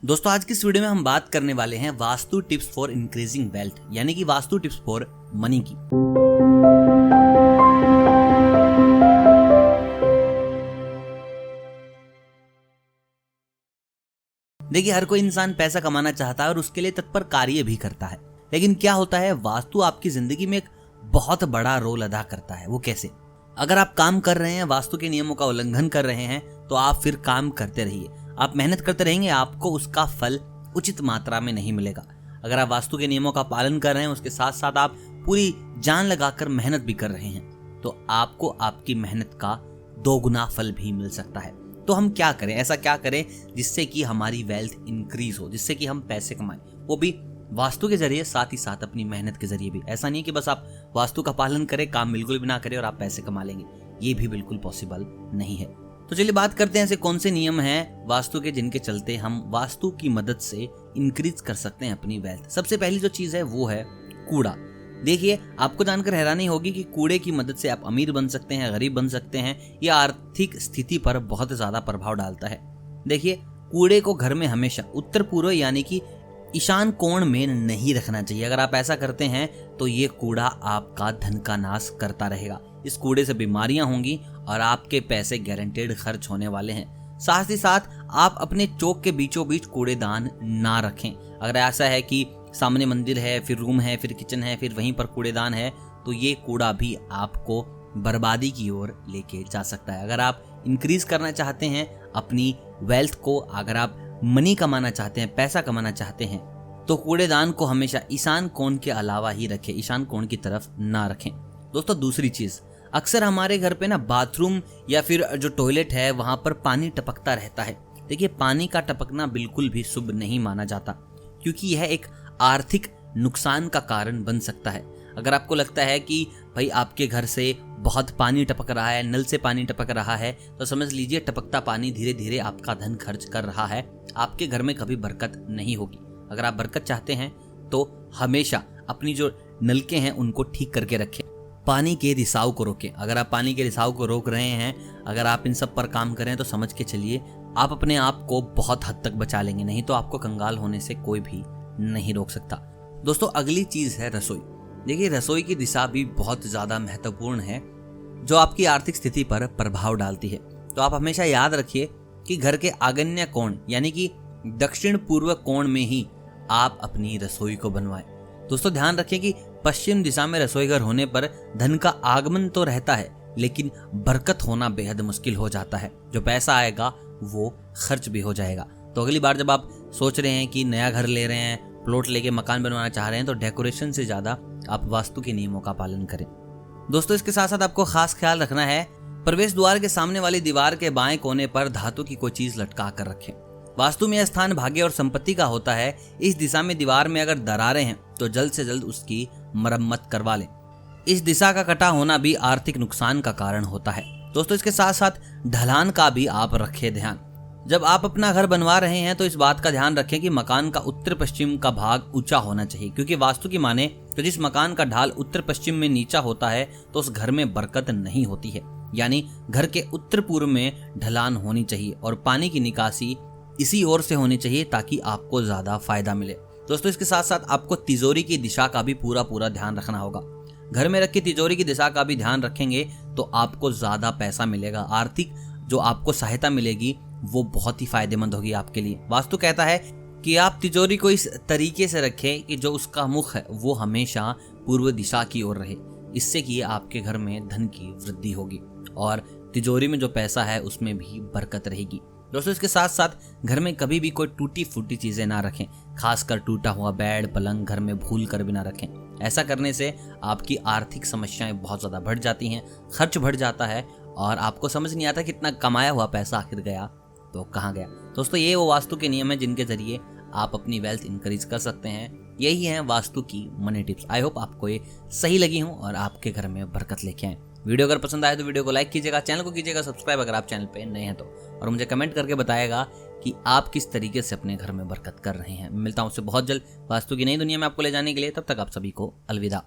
दोस्तों आज की इस वीडियो में हम बात करने वाले हैं vastu tips for increasing wealth, यानी कि वास्तु टिप्स फॉर मनी की। देखिए, हर कोई इंसान पैसा कमाना चाहता है और उसके लिए तत्पर कार्य भी करता है, लेकिन क्या होता है, वास्तु आपकी जिंदगी में एक बहुत बड़ा रोल अदा करता है। वो कैसे? अगर आप काम कर रहे हैं, वास्तु के नियमों का उल्लंघन कर रहे हैं, तो आप फिर काम करते रहिए, आप मेहनत करते रहेंगे, आपको उसका फल उचित मात्रा में नहीं मिलेगा। अगर आप वास्तु के नियमों का पालन कर रहे हैं, उसके साथ साथ आप पूरी जान लगाकर मेहनत भी कर रहे हैं, तो आपको आपकी मेहनत का 2 गुना फल भी मिल सकता है। तो हम क्या करें, ऐसा क्या करें जिससे कि हमारी वेल्थ इंक्रीज हो, जिससे कि हम पैसे कमाएं, वो भी वास्तु के जरिए, साथ ही साथ अपनी मेहनत के जरिए भी। ऐसा नहीं कि बस आप वास्तु का पालन करें, काम बिल्कुल भी ना करें और आप पैसे कमा लेंगे, ये भी बिल्कुल पॉसिबल नहीं है। तो चलिए बात करते हैं ऐसे कौन से नियम हैं वास्तु के जिनके चलते हम वास्तु की मदद से इंक्रीज कर सकते हैं अपनी वेल्थ। सबसे पहली जो चीज है वो है कूड़ा। देखिए, आपको जानकर हैरानी होगी कि कूड़े की मदद से आप अमीर बन सकते हैं, गरीब बन सकते हैं। यह आर्थिक स्थिति पर बहुत ज्यादा प्रभाव डालता है। देखिए, कूड़े को घर में हमेशा उत्तर पूर्व यानी कि ईशान कोण में नहीं रखना चाहिए। अगर आप ऐसा करते हैं तो ये कूड़ा आपका धन का नाश करता रहेगा। इस कूड़े से बीमारियां होंगी और आपके पैसे गारंटेड खर्च होने वाले हैं। साथ ही साथ आप अपने चौक के बीचों बीच कूड़ेदान ना रखें। अगर ऐसा है कि सामने मंदिर है, फिर रूम है, फिर किचन है, फिर वहीं पर कूड़ेदान है, तो ये कूड़ा भी आपको बर्बादी की ओर लेके जा सकता है। अगर आप इंक्रीज करना चाहते हैं अपनी वेल्थ को, अगर आप मनी कमाना चाहते हैं, पैसा कमाना चाहते हैं, तो कूड़ेदान को हमेशा ईशान कोण के अलावा ही रखें, ईशान कोण की तरफ ना रखें। दोस्तों दूसरी चीज, अक्सर हमारे घर पे ना बाथरूम या फिर जो टॉयलेट है वहां पर पानी टपकता रहता है। देखिए, पानी का टपकना बिल्कुल भी शुभ नहीं माना जाता, क्योंकि यह एक आर्थिक नुकसान का कारण बन सकता है। अगर आपको लगता है कि भाई आपके घर से बहुत पानी टपक रहा है, नल से पानी टपक रहा है, तो समझ लीजिए टपकता पानी धीरे धीरे आपका धन खर्च कर रहा है। आपके घर में कभी बरकत नहीं होगी। अगर आप बरकत चाहते हैं तो हमेशा अपनी जो नलके हैं उनको ठीक करके रखें, पानी के रिसाव को रोकें। अगर आप पानी के रिसाव को रोक रहे हैं, अगर आप इन सब पर काम करें, तो समझ के चलिए आप अपने आप को बहुत हद तक बचा लेंगे, नहीं तो आपको कंगाल होने से कोई भी नहीं रोक सकता। दोस्तों अगली चीज है रसोई। देखिए, रसोई की दिशा भी बहुत ज्यादा महत्वपूर्ण है, जो आपकी आर्थिक स्थिति पर प्रभाव डालती है। तो आप हमेशा याद रखिए कि घर के आग्नेय कोण यानी कि दक्षिण पूर्व कोण में ही आप अपनी रसोई को बनवाएं। दोस्तों ध्यान रखें कि पश्चिम दिशा में रसोई घर होने पर धन का आगमन तो रहता है, लेकिन बरकत होना बेहद मुश्किल हो जाता है। जो पैसा आएगा वो खर्च भी हो जाएगा। तो अगली बार जब आप सोच रहे हैं कि नया घर ले रहे हैं, प्लॉट लेके मकान बनवाना चाह रहे हैं, तो डेकोरेशन से ज्यादा आप वास्तु के नियमों का पालन करें। दोस्तों इसके साथ साथ आपको खास ख्याल रखना है, प्रवेश द्वार के सामने वाली दीवार के बाएं कोने पर धातु की कोई चीज लटका कर रखें। वास्तु में यह स्थान भाग्य और संपत्ति का होता है। इस दिशा में दीवार में अगर दरारें हैं तो जल्द से जल्द उसकी मरम्मत करवा लें। इस दिशा का कटा होना भी आर्थिक नुकसान का कारण होता है। दोस्तों इसके साथ साथ ढलान का भी आप रखें ध्यान। जब आप अपना घर बनवा रहे हैं तो इस बात का ध्यान रखें कि मकान का उत्तर पश्चिम का भाग ऊंचा होना चाहिए, क्योंकि वास्तु की माने तो जिस मकान का ढाल उत्तर पश्चिम में नीचा होता है तो उस घर में बरकत नहीं होती है। यानी घर के उत्तर पूर्व में ढलान होनी चाहिए और पानी की निकासी इसी ओर से होनी चाहिए, ताकि आपको ज्यादा फायदा मिले। दोस्तों इसके साथ साथ आपको तिजोरी की दिशा का भी पूरा ध्यान रखना होगा। घर में रखी तिजोरी की दिशा का भी ध्यान रखेंगे तो आपको ज्यादा पैसा मिलेगा। आर्थिक जो आपको सहायता मिलेगी वो बहुत ही फायदेमंद होगी आपके लिए। वास्तु कहता है कि आप तिजोरी को इस तरीके से रखें कि जो उसका मुख है वो हमेशा पूर्व दिशा की ओर रहे। इससे कि आपके घर में धन की वृद्धि होगी और तिजोरी में जो पैसा है उसमें भी बरकत रहेगी। दोस्तों इसके साथ साथ घर में कभी भी कोई टूटी फूटी चीजें ना रखें, खासकर टूटा हुआ बेड पलंग घर में भूल कर भी ना रखें। ऐसा करने से आपकी आर्थिक समस्याएं बहुत ज्यादा बढ़ जाती हैं, खर्च बढ़ जाता है और आपको समझ नहीं आता कितना कमाया हुआ पैसा आखिर गया तो कहाँ गया। दोस्तों ये वो वास्तु के नियम है जिनके जरिए आप अपनी वेल्थ इंक्रीज कर सकते हैं। यही है वास्तु की मनी टिप्स। आई होप आपको ये सही लगी हूँ और आपके घर में बरकत लेके आए। वीडियो अगर पसंद आए तो वीडियो को लाइक कीजिएगा, चैनल को कीजिएगा सब्सक्राइब अगर आप चैनल पे नए हैं तो, और मुझे कमेंट करके बताएगा कि आप किस तरीके से अपने घर में बरकत कर रहे हैं। मिलता हूं उससे बहुत जल्द वास्तु की नई दुनिया में आपको ले जाने के लिए। तब तक आप सभी को अलविदा।